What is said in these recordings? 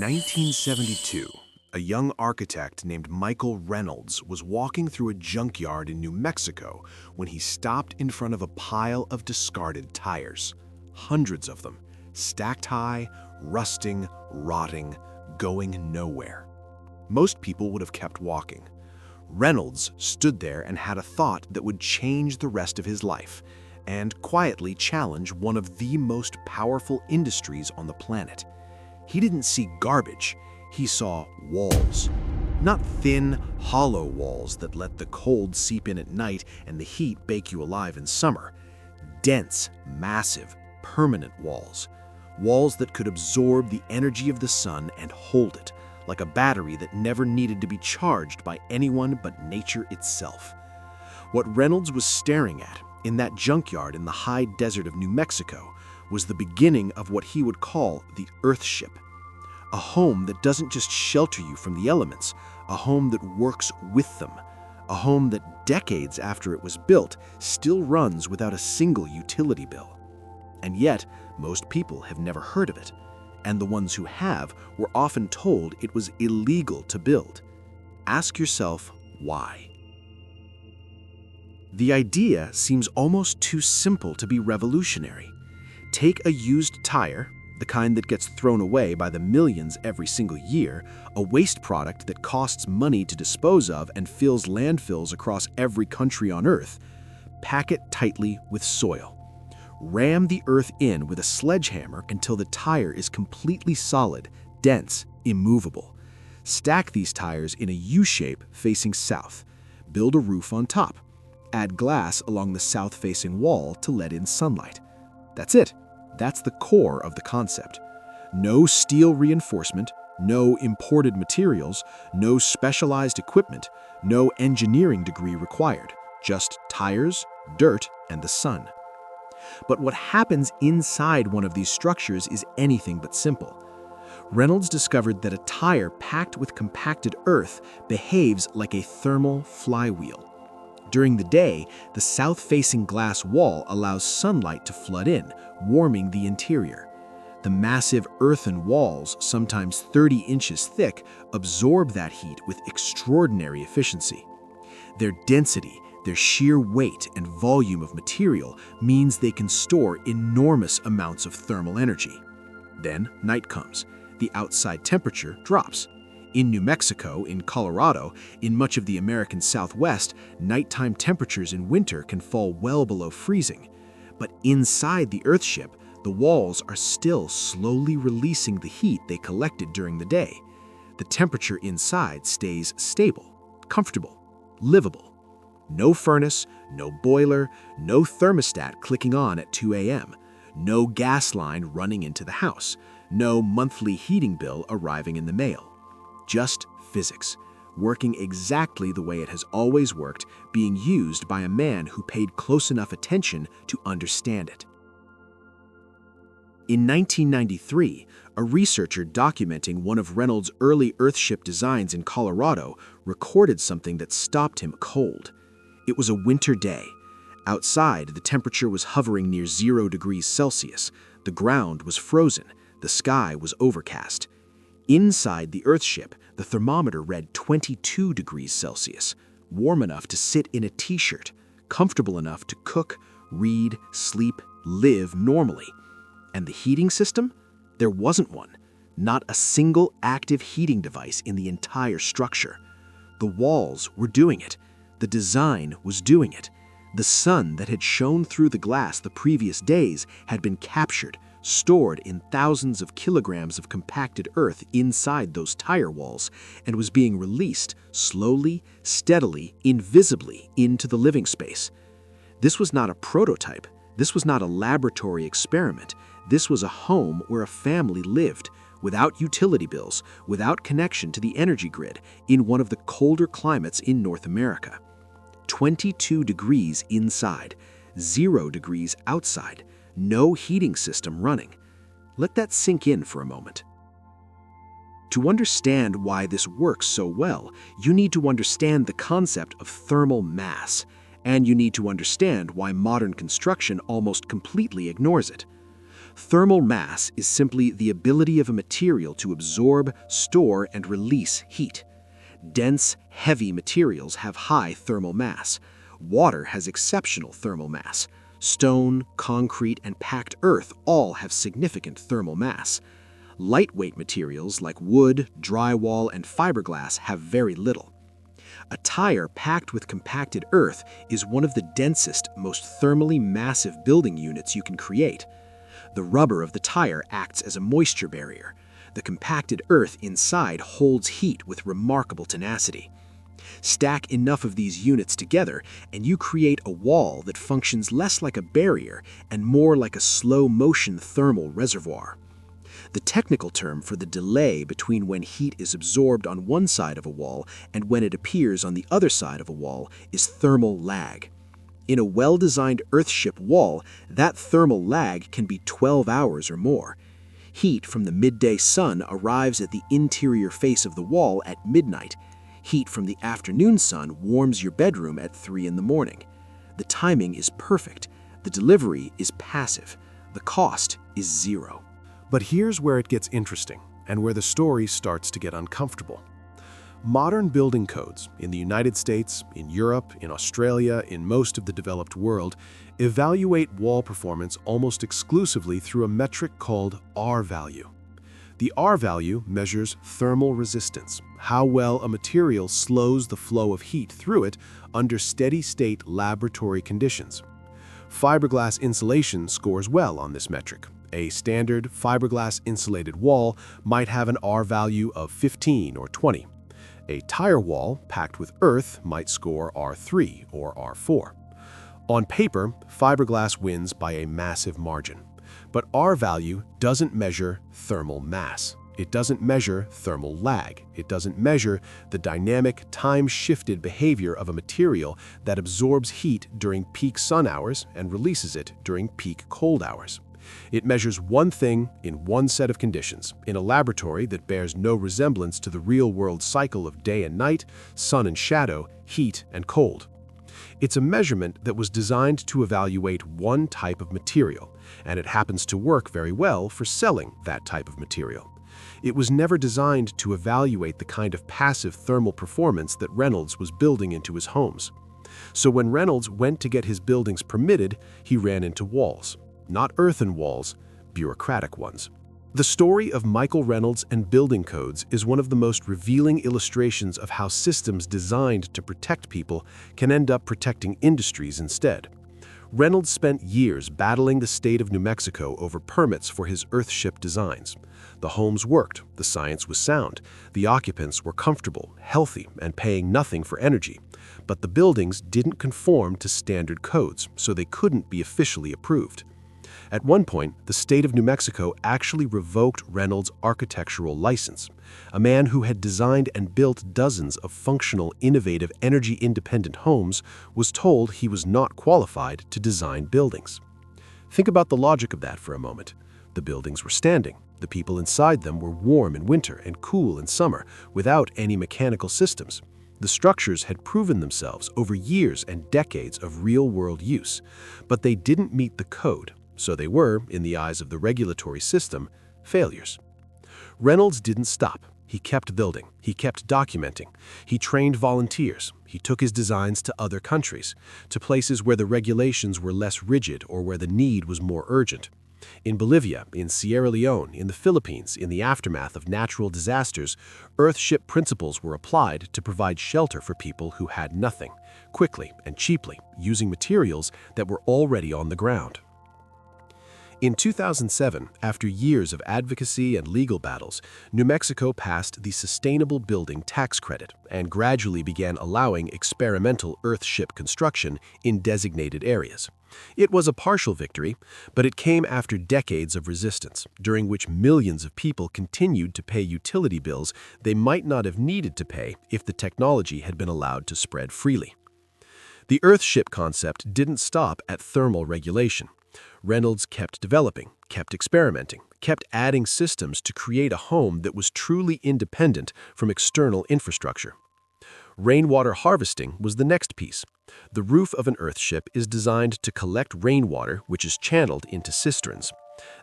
1972, a young architect named Michael Reynolds was walking through a junkyard in New Mexico when he stopped in front of a pile of discarded tires. Hundreds of them, stacked high, rusting, rotting, going nowhere. Most people would have kept walking. Reynolds stood there and had a thought that would change the rest of his life and quietly challenge one of the most powerful industries on the planet. He didn't see garbage, he saw walls. Not thin, hollow walls that let the cold seep in at night and the heat bake you alive in summer. Dense, massive, permanent walls. Walls that could absorb the energy of the sun and hold it, like a battery that never needed to be charged by anyone but nature itself. What Reynolds was staring at in that junkyard in the high desert of New Mexico was the beginning of what he would call the Earthship. A home that doesn't just shelter you from the elements, a home that works with them. A home that decades after it was built still runs without a single utility bill. And yet, most people have never heard of it. And the ones who have were often told it was illegal to build. Ask yourself why. The idea seems almost too simple to be revolutionary. Take a used tire, the kind that gets thrown away by the millions every single year, a waste product that costs money to dispose of and fills landfills across every country on Earth, pack it tightly with soil. Ram the earth in with a sledgehammer until the tire is completely solid, dense, immovable. Stack these tires in a U-shape facing south. Build a roof on top. Add glass along the south-facing wall to let in sunlight. That's it. That's the core of the concept. No steel reinforcement, no imported materials, no specialized equipment, no engineering degree required. Just tires, dirt, and the sun. But what happens inside one of these structures is anything but simple. Reynolds discovered that a tire packed with compacted earth behaves like a thermal flywheel. During the day, the south-facing glass wall allows sunlight to flood in, warming the interior. The massive earthen walls, sometimes 30 inches thick, absorb that heat with extraordinary efficiency. Their density, their sheer weight and volume of material means they can store enormous amounts of thermal energy. Then night comes. The outside temperature drops. In New Mexico, in Colorado, in much of the American Southwest, nighttime temperatures in winter can fall well below freezing. But inside the Earthship, the walls are still slowly releasing the heat they collected during the day. The temperature inside stays stable, comfortable, livable. No furnace, no boiler, no thermostat clicking on at 2 a.m., no gas line running into the house, no monthly heating bill arriving in the mail. Just physics, working exactly the way it has always worked, being used by a man who paid close enough attention to understand it. In 1993, a researcher documenting one of Reynolds' early Earthship designs in Colorado recorded something that stopped him cold. It was a winter day. Outside, the temperature was hovering near 0 degrees Celsius. The ground was frozen. The sky was overcast. Inside the Earthship, the thermometer read 22 degrees Celsius, warm enough to sit in a t-shirt, comfortable enough to cook, read, sleep, live normally. And the heating system? There wasn't one. Not a single active heating device in the entire structure. The walls were doing it. The design was doing it. The sun that had shone through the glass the previous days had been captured, stored in thousands of kilograms of compacted earth inside those tire walls, and was being released slowly, steadily, invisibly into the living space. This was not a prototype. This was not a laboratory experiment. This was a home where a family lived, without utility bills, without connection to the energy grid, in one of the colder climates in North America. 22 degrees inside, 0 degrees outside. No heating system running. Let that sink in for a moment. To understand why this works so well, you need to understand the concept of thermal mass, and you need to understand why modern construction almost completely ignores it. Thermal mass is simply the ability of a material to absorb, store, and release heat. Dense, heavy materials have high thermal mass. Water has exceptional thermal mass. Stone, concrete, and packed earth all have significant thermal mass. Lightweight materials like wood, drywall, and fiberglass have very little. A tire packed with compacted earth is one of the densest, most thermally massive building units you can create. The rubber of the tire acts as a moisture barrier. The compacted earth inside holds heat with remarkable tenacity. Stack enough of these units together, and you create a wall that functions less like a barrier and more like a slow-motion thermal reservoir. The technical term for the delay between when heat is absorbed on one side of a wall and when it appears on the other side of a wall is thermal lag. In a well-designed Earthship wall, that thermal lag can be 12 hours or more. Heat from the midday sun arrives at the interior face of the wall at midnight. Heat from the afternoon sun warms your bedroom at 3 in the morning. The timing is perfect. The delivery is passive. The cost is zero. But here's where it gets interesting, and where the story starts to get uncomfortable. Modern building codes in the United States, in Europe, in Australia, in most of the developed world, evaluate wall performance almost exclusively through a metric called R value. The R value measures thermal resistance, how well a material slows the flow of heat through it under steady-state laboratory conditions. Fiberglass insulation scores well on this metric. A standard fiberglass insulated wall might have an R value of 15 or 20. A tire wall packed with earth might score R3 or R4. On paper, fiberglass wins by a massive margin. But R value doesn't measure thermal mass. It doesn't measure thermal lag. It doesn't measure the dynamic, time-shifted behavior of a material that absorbs heat during peak sun hours and releases it during peak cold hours. It measures one thing in one set of conditions, in a laboratory that bears no resemblance to the real-world cycle of day and night, sun and shadow, heat and cold. It's a measurement that was designed to evaluate one type of material, and it happens to work very well for selling that type of material. It was never designed to evaluate the kind of passive thermal performance that Reynolds was building into his homes. So when Reynolds went to get his buildings permitted, he ran into walls. Not earthen walls, bureaucratic ones. The story of Michael Reynolds and building codes is one of the most revealing illustrations of how systems designed to protect people can end up protecting industries instead. Reynolds spent years battling the state of New Mexico over permits for his Earthship designs. The homes worked, the science was sound, the occupants were comfortable, healthy, and paying nothing for energy. But the buildings didn't conform to standard codes, so they couldn't be officially approved. At one point, the state of New Mexico actually revoked Reynolds' architectural license. A man who had designed and built dozens of functional, innovative, energy-independent homes was told he was not qualified to design buildings. Think about the logic of that for a moment. The buildings were standing. The people inside them were warm in winter and cool in summer, without any mechanical systems. The structures had proven themselves over years and decades of real-world use, but they didn't meet the code. So they were, in the eyes of the regulatory system, failures. Reynolds didn't stop. He kept building. He kept documenting. He trained volunteers. He took his designs to other countries, to places where the regulations were less rigid or where the need was more urgent. In Bolivia, in Sierra Leone, in the Philippines, in the aftermath of natural disasters, Earthship principles were applied to provide shelter for people who had nothing, quickly and cheaply, using materials that were already on the ground. In 2007, after years of advocacy and legal battles, New Mexico passed the Sustainable Building Tax Credit and gradually began allowing experimental Earthship construction in designated areas. It was a partial victory, but it came after decades of resistance, during which millions of people continued to pay utility bills they might not have needed to pay if the technology had been allowed to spread freely. The Earthship concept didn't stop at thermal regulation. Reynolds kept developing, kept experimenting, kept adding systems to create a home that was truly independent from external infrastructure. Rainwater harvesting was the next piece. The roof of an Earthship is designed to collect rainwater, which is channeled into cisterns.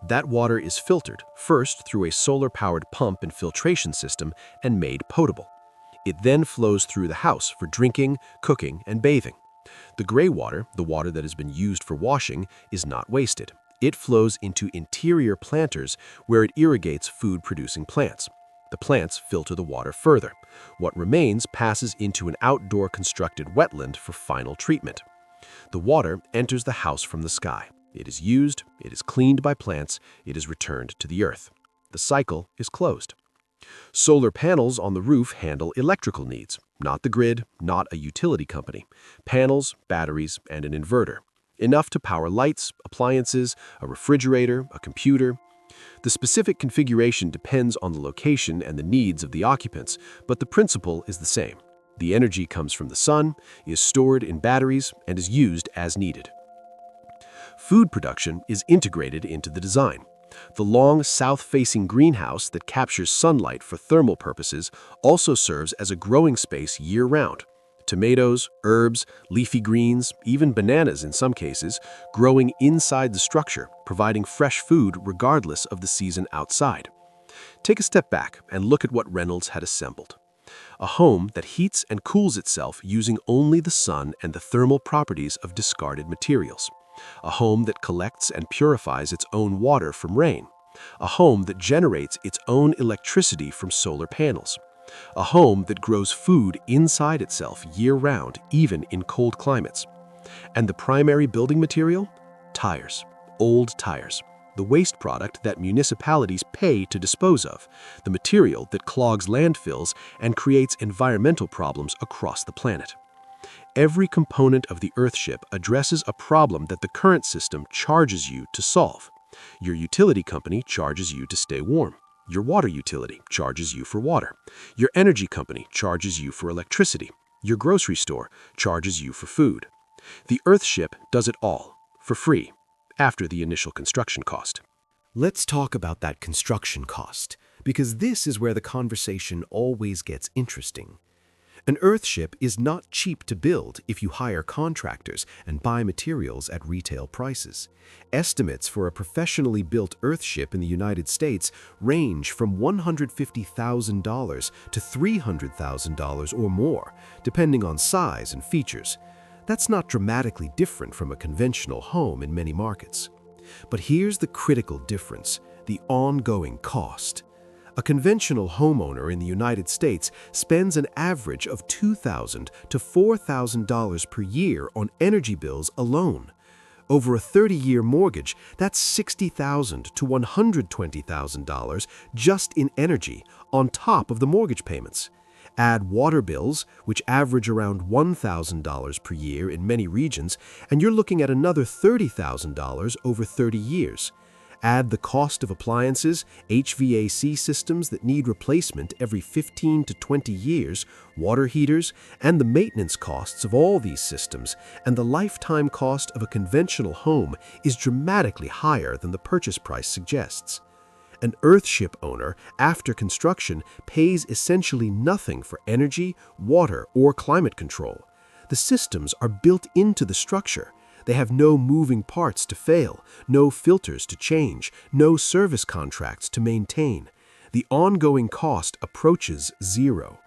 That water is filtered, first through a solar-powered pump and filtration system and made potable. It then flows through the house for drinking, cooking, and bathing. The gray water, the water that has been used for washing, is not wasted. It flows into interior planters where it irrigates food-producing plants. The plants filter the water further. What remains passes into an outdoor constructed wetland for final treatment. The water enters the house from the sky. It is used, it is cleaned by plants, it is returned to the earth. The cycle is closed. Solar panels on the roof handle electrical needs, not the grid, not a utility company. Panels, batteries, and an inverter. Enough to power lights, appliances, a refrigerator, a computer. The specific configuration depends on the location and the needs of the occupants, but the principle is the same. The energy comes from the sun, is stored in batteries, and is used as needed. Food production is integrated into the design. The long south-facing greenhouse that captures sunlight for thermal purposes also serves as a growing space year-round. Tomatoes, herbs, leafy greens, even bananas in some cases, growing inside the structure, providing fresh food regardless of the season outside. Take a step back and look at what Reynolds had assembled. A home that heats and cools itself using only the sun and the thermal properties of discarded materials. A home that collects and purifies its own water from rain. A home that generates its own electricity from solar panels. A home that grows food inside itself year-round, even in cold climates. And the primary building material? Tires. Old tires. The waste product that municipalities pay to dispose of. The material that clogs landfills and creates environmental problems across the planet. Every component of the Earthship addresses a problem that the current system charges you to solve. Your utility company charges you to stay warm. Your water utility charges you for water. Your energy company charges you for electricity. Your grocery store charges you for food. The Earthship does it all, for free, after the initial construction cost. Let's talk about that construction cost, because this is where the conversation always gets interesting. An Earthship is not cheap to build if you hire contractors and buy materials at retail prices. Estimates for a professionally built Earthship in the United States range from $150,000 to $300,000 or more, depending on size and features. That's not dramatically different from a conventional home in many markets. But here's the critical difference: the ongoing cost. A conventional homeowner in the United States spends an average of $2,000 to $4,000 per year on energy bills alone. Over a 30-year mortgage, that's $60,000 to $120,000 just in energy, on top of the mortgage payments. Add water bills, which average around $1,000 per year in many regions, and you're looking at another $30,000 over 30 years. Add the cost of appliances, HVAC systems that need replacement every 15 to 20 years, water heaters, and the maintenance costs of all these systems, and the lifetime cost of a conventional home is dramatically higher than the purchase price suggests. An Earthship owner, after construction, pays essentially nothing for energy, water, or climate control. The systems are built into the structure. They have no moving parts to fail, no filters to change, no service contracts to maintain. The ongoing cost approaches zero.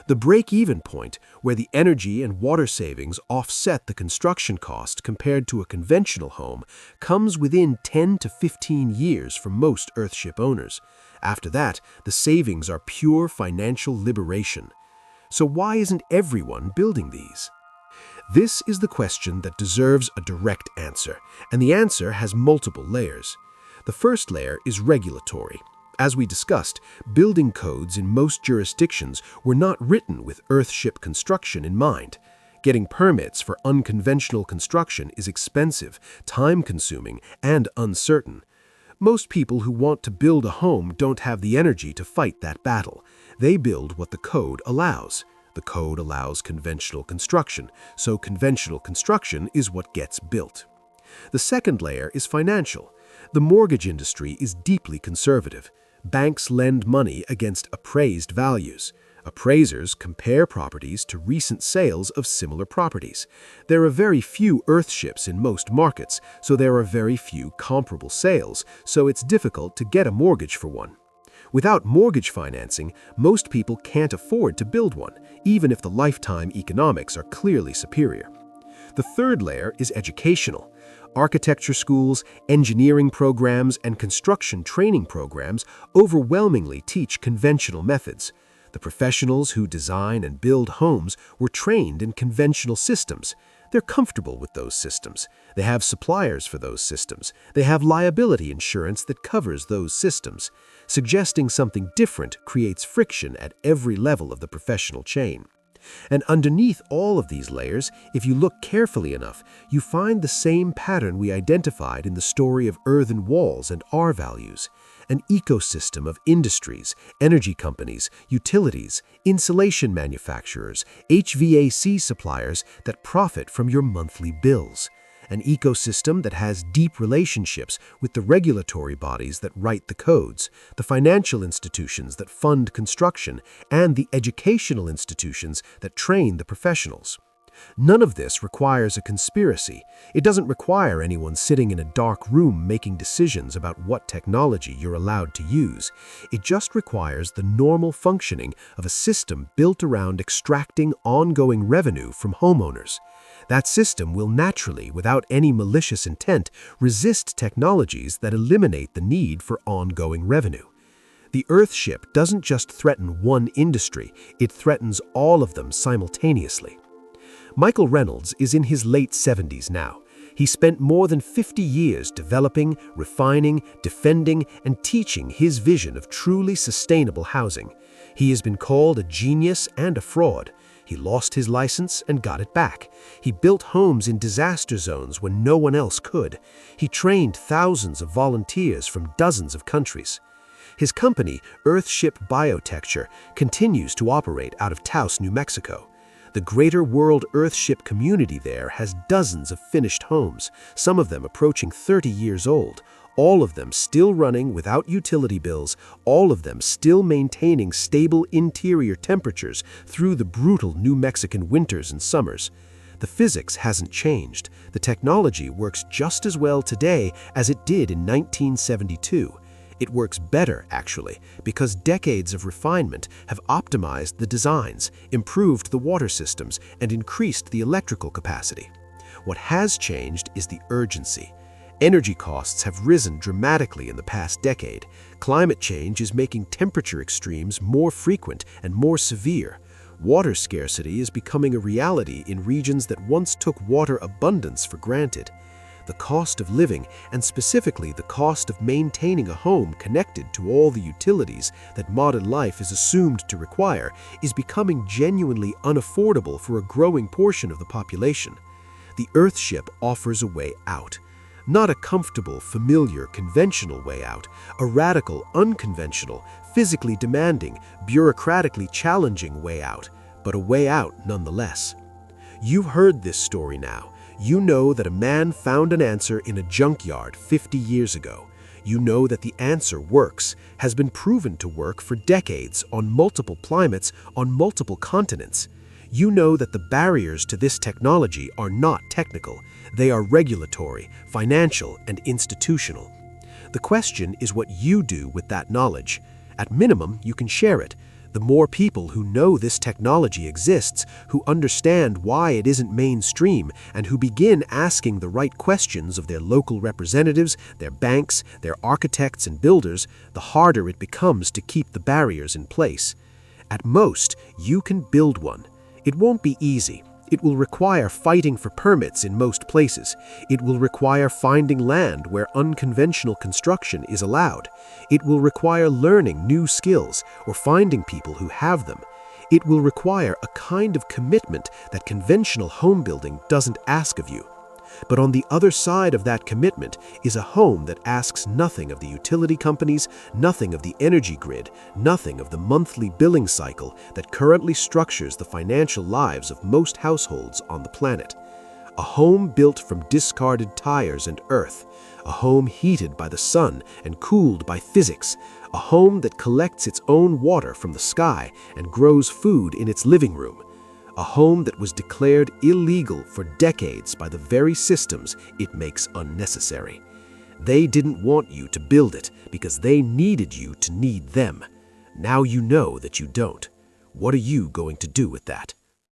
The break-even point, where the energy and water savings offset the construction cost compared to a conventional home, comes within 10 to 15 years for most Earthship owners. After that, the savings are pure financial liberation. So why isn't everyone building these? This is the question that deserves a direct answer, and the answer has multiple layers. The first layer is regulatory. As we discussed, building codes in most jurisdictions were not written with Earthship construction in mind. Getting permits for unconventional construction is expensive, time-consuming, and uncertain. Most people who want to build a home don't have the energy to fight that battle. They build what the code allows. The code allows conventional construction, so conventional construction is what gets built. The second layer is financial. The mortgage industry is deeply conservative. Banks lend money against appraised values. Appraisers compare properties to recent sales of similar properties. There are very few Earthships in most markets, so there are very few comparable sales, so it's difficult to get a mortgage for one. Without mortgage financing, most people can't afford to build one, even if the lifetime economics are clearly superior. The third layer is educational. Architecture schools, engineering programs, and construction training programs overwhelmingly teach conventional methods. The professionals who design and build homes were trained in conventional systems. They're comfortable with those systems. They have suppliers for those systems. They have liability insurance that covers those systems. Suggesting something different creates friction at every level of the professional chain. And underneath all of these layers, if you look carefully enough, you find the same pattern we identified in the story of earthen walls and R-values. An ecosystem of industries, energy companies, utilities, insulation manufacturers, HVAC suppliers that profit from your monthly bills. An ecosystem that has deep relationships with the regulatory bodies that write the codes, the financial institutions that fund construction, and the educational institutions that train the professionals. None of this requires a conspiracy. It doesn't require anyone sitting in a dark room making decisions about what technology you're allowed to use. It just requires the normal functioning of a system built around extracting ongoing revenue from homeowners. That system will naturally, without any malicious intent, resist technologies that eliminate the need for ongoing revenue. The Earthship doesn't just threaten one industry, it threatens all of them simultaneously. Michael Reynolds is in his late 70s now. He spent more than 50 years developing, refining, defending, and teaching his vision of truly sustainable housing. He has been called a genius and a fraud. He lost his license and got it back. He built homes in disaster zones when no one else could. He trained thousands of volunteers from dozens of countries. His company, Earthship Biotecture, continues to operate out of Taos, New Mexico. The Greater World Earthship community there has dozens of finished homes, some of them approaching 30 years old, all of them still running without utility bills, all of them still maintaining stable interior temperatures through the brutal New Mexican winters and summers. The physics hasn't changed. The technology works just as well today as it did in 1972. It works better, actually, because decades of refinement have optimized the designs, improved the water systems, and increased the electrical capacity. What has changed is the urgency. Energy costs have risen dramatically in the past decade. Climate change is making temperature extremes more frequent and more severe. Water scarcity is becoming a reality in regions that once took water abundance for granted. The cost of living, and specifically the cost of maintaining a home connected to all the utilities that modern life is assumed to require, is becoming genuinely unaffordable for a growing portion of the population. The Earthship offers a way out. Not a comfortable, familiar, conventional way out, a radical, unconventional, physically demanding, bureaucratically challenging way out, but a way out nonetheless. You've heard this story now. You know that a man found an answer in a junkyard 50 years ago. You know that the answer works, has been proven to work for decades on multiple climates, on multiple continents. You know that the barriers to this technology are not technical. They are regulatory, financial, and institutional. The question is what you do with that knowledge. At minimum, you can share it. The more people who know this technology exists, who understand why it isn't mainstream, and who begin asking the right questions of their local representatives, their banks, their architects and builders, the harder it becomes to keep the barriers in place. At most, you can build one. It won't be easy. It will require fighting for permits in most places. It will require finding land where unconventional construction is allowed. It will require learning new skills or finding people who have them. It will require a kind of commitment that conventional home building doesn't ask of you. But on the other side of that commitment is a home that asks nothing of the utility companies, nothing of the energy grid, nothing of the monthly billing cycle that currently structures the financial lives of most households on the planet. A home built from discarded tires and earth. A home heated by the sun and cooled by physics. A home that collects its own water from the sky and grows food in its living room. A home that was declared illegal for decades by the very systems it makes unnecessary. They didn't want you to build it because they needed you to need them. Now you know that you don't. What are you going to do with that?